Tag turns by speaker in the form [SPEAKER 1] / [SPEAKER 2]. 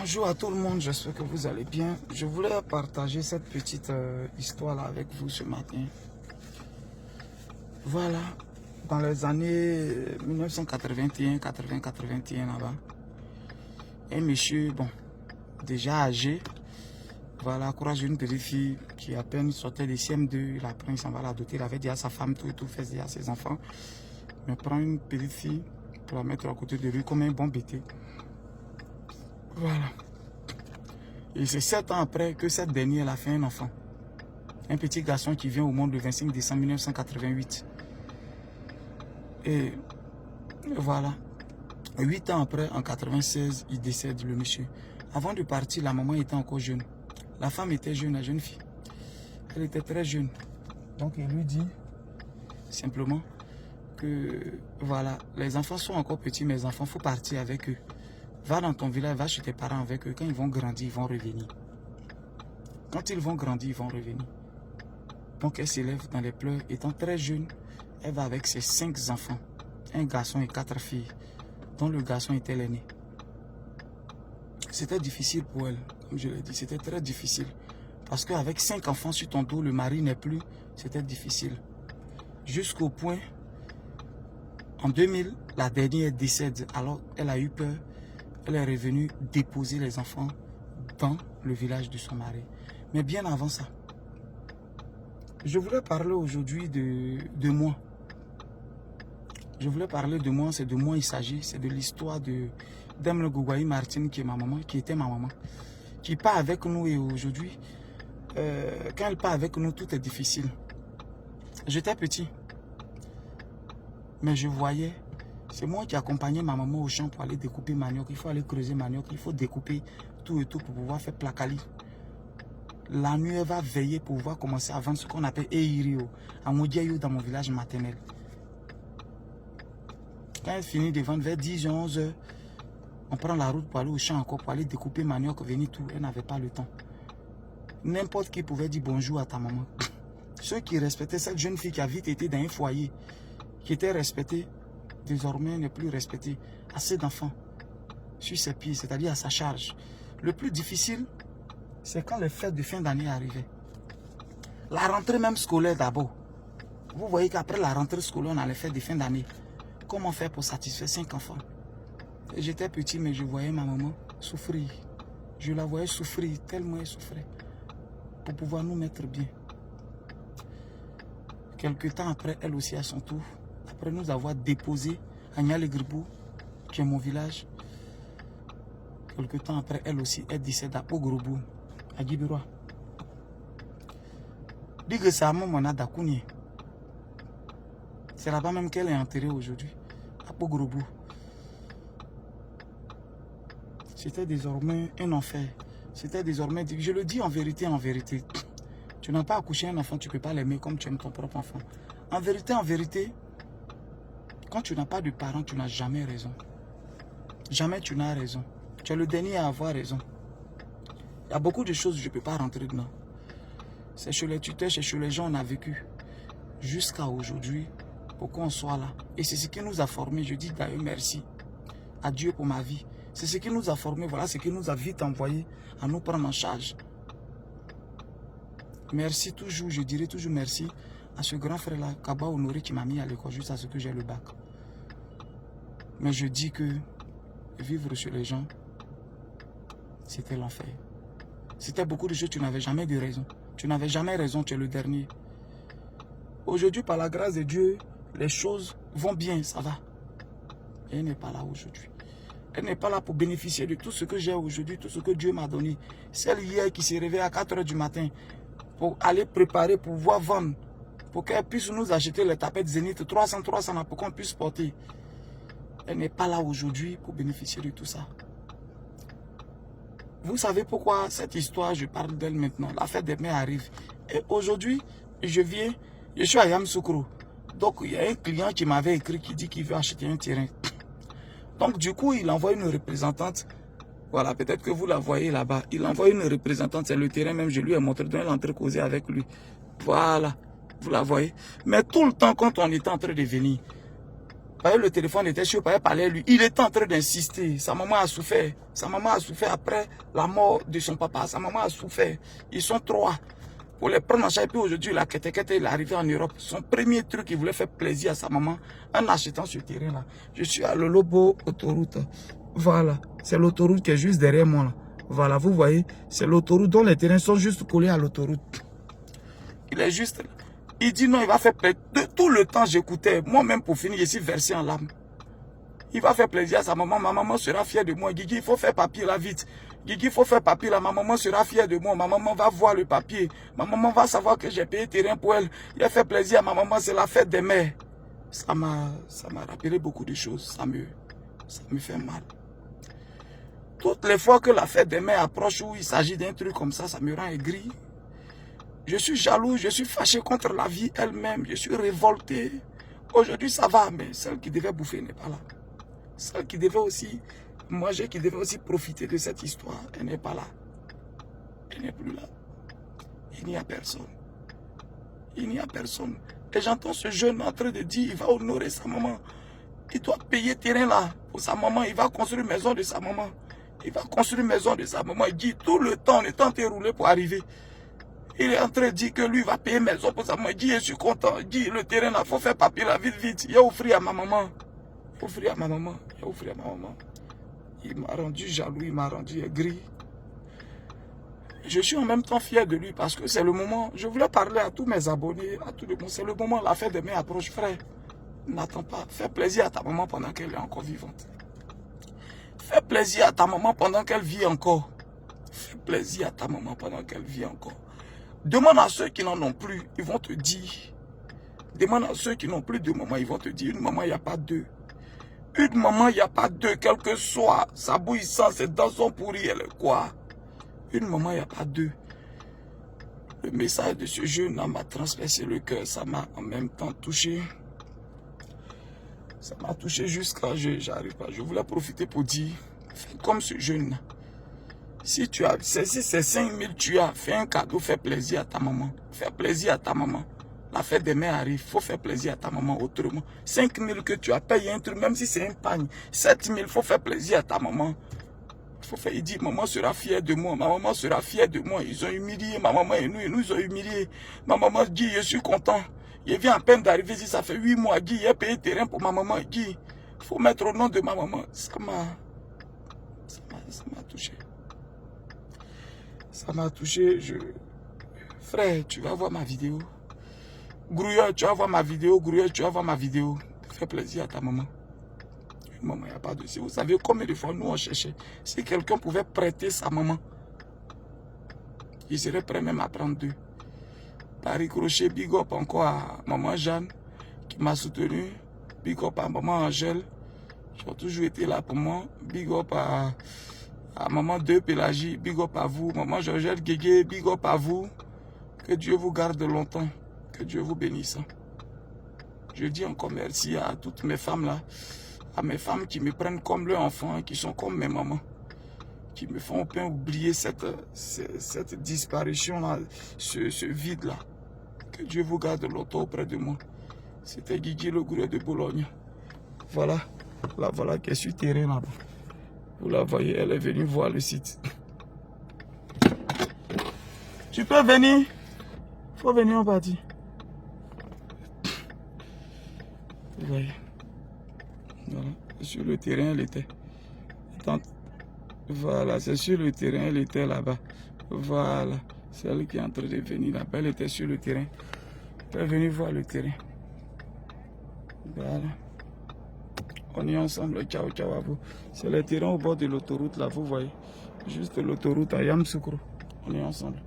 [SPEAKER 1] Bonjour à tout le monde, j'espère que vous allez bien. Je voulais partager cette petite histoire là avec vous ce matin. Voilà, dans les années 1981, 80, 81 là-bas, un monsieur, bon, déjà âgé, voilà, courage d'une petite fille qui à peine sortait des CM2, il apprend, il s'en va la doter, il avait déjà sa femme, tout et tout, fait déjà ses enfants. Mais prend une petite fille pour la mettre à côté de lui comme un bon bêté. Voilà. Et c'est 7 ans après que cette dernière a fait un enfant. Un petit garçon qui vient au monde le 25 décembre 1988. Et voilà. 8 ans après, en 96, il décède le monsieur. Avant de partir, la maman était encore jeune. La femme était jeune, la jeune fille. Elle était très jeune. Donc il lui dit simplement que voilà, les enfants sont encore petits, mes enfants, il faut partir avec eux. Va dans ton village, va chez tes parents avec eux. Quand ils vont grandir, ils vont revenir. Quand ils vont grandir, ils vont revenir. Donc elle s'élève dans les pleurs. Étant très jeune, elle va avec ses 5 enfants. Un garçon et 4 filles, dont le garçon était l'aîné. C'était difficile pour elle, comme je l'ai dit. C'était très difficile. Parce qu'avec 5 enfants sur ton dos, le mari n'est plus. C'était difficile. Jusqu'au point, en 2000, la dernière décède. Alors elle a eu peur. Elle est revenue déposer les enfants dans le village de son mari. Mais bien avant ça, je voulais parler aujourd'hui de moi. Je voulais parler de moi, c'est de moi il s'agit. C'est de l'histoire d'Emle Gougaï Martine qui est ma maman, qui était ma maman. Qui part avec nous et aujourd'hui, quand elle part avec nous, tout est difficile. J'étais petit, mais je voyais. C'est moi qui accompagnais ma maman au champ pour aller découper manioc. Il faut aller creuser manioc, il faut découper tout et tout pour pouvoir faire placali. La nuit, elle va veiller pour pouvoir commencer à vendre ce qu'on appelle Eirio, à Modiayo dans mon village maternel. Quand elle finit de vendre vers 10 h 11 h, on prend la route pour aller au champ encore, pour aller découper manioc, venir tout. Elle n'avait pas le temps. N'importe qui pouvait dire bonjour à ta maman. Ceux qui respectaient cette jeune fille qui a vite été dans un foyer, qui était respectée, désormais n'est plus respectée. Assez d'enfants sur ses pieds, c'est-à-dire à sa charge. Le plus difficile, c'est quand les fêtes de fin d'année arrivaient. La rentrée même scolaire d'abord. Vous voyez qu'après la rentrée scolaire, on a les fêtes de fin d'année. Comment faire pour satisfaire 5 enfants? J'étais petit, mais je voyais ma maman souffrir. Je la voyais souffrir, tellement elle souffrait. Pour pouvoir nous mettre bien. Quelque temps après, elle aussi à son tour, après nous avoir déposé à Nialegribou, qui est mon village, quelque temps après, elle aussi, elle décède à Pogrobou, à Gibiroa. Dit que c'est à mon Dakouni. C'est là-bas même qu'elle est enterrée aujourd'hui, à Pogrobou. C'était désormais un enfer. C'était désormais, je le dis en vérité, en vérité. Tu n'as pas accouché un enfant, tu ne peux pas l'aimer comme tu aimes ton propre enfant. En vérité, quand tu n'as pas de parents, tu n'as jamais raison. Jamais tu n'as raison. Tu es le dernier à avoir raison. Il y a beaucoup de choses, je ne peux pas rentrer dedans. C'est chez les tuteurs, c'est chez les gens, on a vécu. Jusqu'à aujourd'hui, pour qu'on soit là. Et c'est ce qui nous a formés. Je dis d'ailleurs merci à Dieu pour ma vie. C'est ce qui nous a formés. Voilà ce qui nous a vite envoyé à nous prendre en charge. Merci toujours, je dirais toujours merci à ce grand frère-là, Kaba Honoré, qui m'a mis à l'école juste à ce que j'ai le bac. Mais je dis que vivre chez les gens, c'était l'enfer. C'était beaucoup de choses, tu n'avais jamais de raison. Tu n'avais jamais raison, tu es le dernier. Aujourd'hui, par la grâce de Dieu, les choses vont bien, ça va. Et elle n'est pas là aujourd'hui. Elle n'est pas là pour bénéficier de tout ce que j'ai aujourd'hui, tout ce que Dieu m'a donné. Celle hier qui s'est réveillée à 4 h du matin pour aller préparer, pour pouvoir vendre, pour qu'elle puisse nous acheter les tapettes Zénith 300 pour qu'on puisse porter. Elle n'est pas là aujourd'hui pour bénéficier de tout ça. Vous savez pourquoi cette histoire, je parle d'elle maintenant. La fête des mères arrive. Et aujourd'hui, je suis à Yamoussoukro. Donc, il y a un client qui m'avait écrit qui dit qu'il veut acheter un terrain. Donc, du coup, il envoie une représentante. Voilà, peut-être que vous la voyez là-bas. Il envoie une représentante, c'est le terrain même. Je lui ai montré, donc elle est en train de causer avec lui. Voilà, vous la voyez. Mais tout le temps, quand on était en train de venir, Parce que le téléphone était sur, parce qu'elle parlait à lui. Il était en train d'insister. Sa maman a souffert. Sa maman a souffert après la mort de son papa. Sa maman a souffert. Ils sont 3. Pour les prendre en charge. Et puis aujourd'hui, la Ketekete, il est arrivé en Europe. Son premier truc, il voulait faire plaisir à sa maman en achetant ce terrain-là. Je suis à Lolobo autoroute. Voilà. C'est l'autoroute qui est juste derrière moi. Là. Voilà, vous voyez. C'est l'autoroute dont les terrains sont juste collés à l'autoroute. Il est juste là. Il dit non, il va faire plaisir. De tout le temps, j'écoutais. Moi-même, pour finir, je suis versé en larmes. Il va faire plaisir à sa maman. Ma maman sera fière de moi. Guigui, il faut faire papier là vite. Guigui, il faut faire papier là. Ma maman sera fière de moi. Ma maman va voir le papier. Ma maman va savoir que j'ai payé terrain pour elle. Il a fait plaisir à ma maman. C'est la fête des mères. Ça m'a rappelé beaucoup de choses. Ça me fait mal. Toutes les fois que la fête des mères approche où il s'agit d'un truc comme ça me rend aigri. Je suis jaloux, je suis fâché contre la vie elle-même, je suis révolté. Aujourd'hui ça va, mais celle qui devait bouffer n'est pas là. Celle qui devait aussi manger, qui devait aussi profiter de cette histoire, elle n'est pas là. Elle n'est plus là. Il n'y a personne. Il n'y a personne. Et j'entends ce jeune en train de dire, il va honorer sa maman. Il doit payer terrain là pour sa maman, il va construire une maison de sa maman. Il va construire une maison de sa maman. Il dit tout le temps, on est en train de rouler pour arriver. Il est en train de dire que lui va payer maison pour sa maman. Il dit, je suis content. Il dit, le terrain là, il faut faire papier là, vite, vite. Il a offert à ma maman. Il a offert à ma maman. Il a offert à ma maman. Il m'a rendu jaloux, il m'a rendu aigri. Je suis en même temps fier de lui parce que c'est le moment. Je voulais parler à tous mes abonnés, à tout le monde. C'est le moment, la fête de mes approches, frère. N'attends pas. Fais plaisir à ta maman pendant qu'elle est encore vivante. Fais plaisir à ta maman pendant qu'elle vit encore. Fais plaisir à ta maman pendant qu'elle vit encore. Demande à ceux qui n'en ont plus, ils vont te dire. Demande à ceux qui n'ont plus de maman, ils vont te dire, une maman, il n'y a pas deux. Une maman, il n'y a pas deux, quel que soit sa bouillissance, c'est dans son pourri, elle est quoi? Une maman, il n'y a pas deux. Le message de ce jeune m'a transpercé le cœur, ça m'a en même temps touché. Ça m'a touché jusqu'à j'arrive pas. Je voulais profiter pour dire, fais comme ce jeune. Si tu as, si c'est 5 000 tu as, fais un cadeau, fais plaisir à ta maman. Fais plaisir à ta maman. La fête des mères arrive, il faut faire plaisir à ta maman autrement. 5 000 que tu as payé un truc, même si c'est un pagne. 7 000, il faut faire plaisir à ta maman. Il dit, maman sera fière de moi, ma maman sera fière de moi. Ils ont humilié ma maman et nous ils ont humilié. Ma maman dit, je suis content. Il vient à peine d'arriver ici, ça fait 8 mois. Il a payé terrain pour ma maman. Il dit, il faut mettre au nom de ma maman. Ça m'a touché. Ça m'a touché. Frère, tu vas voir ma vidéo. Grouilleur, tu vas voir ma vidéo. Grouilleur, tu vas voir ma vidéo. Fais plaisir à ta maman. Maman, il n'y a pas de si. Vous savez combien de fois nous on cherchait. Si quelqu'un pouvait prêter sa maman, il serait prêt même à prendre 2. Paris Crochet, big up encore à maman Jeanne qui m'a soutenu. Big up à maman Angèle qui a toujours été là pour moi. Big up à maman 2 Pélagie. Big up à vous. Maman Georgette Guégué, big up à vous. Que Dieu vous garde longtemps. Que Dieu vous bénisse. Je dis encore merci à toutes mes femmes là. À mes femmes qui me prennent comme leurs enfants, qui sont comme mes mamans, qui me font pas oublier cette disparition-là, ce vide-là. Que Dieu vous garde longtemps auprès de moi. C'était Guigui le gourou de Bologne. Voilà, là voilà qui est sur terrain là-bas. Vous la voyez, elle est venue voir le site. Tu peux venir? Faut venir en partie. Vous voyez. Voilà, sur le terrain, elle était. Voilà, c'est sur le terrain, elle était là-bas. Voilà, c'est elle qui est en train de venir là-bas. Elle était sur le terrain. Elle est venue voir le terrain. Voilà. On est ensemble. Ciao, ciao à vous. C'est le terrain au bord de l'autoroute là, vous voyez. Juste l'autoroute à Yamoussoukro. On est ensemble.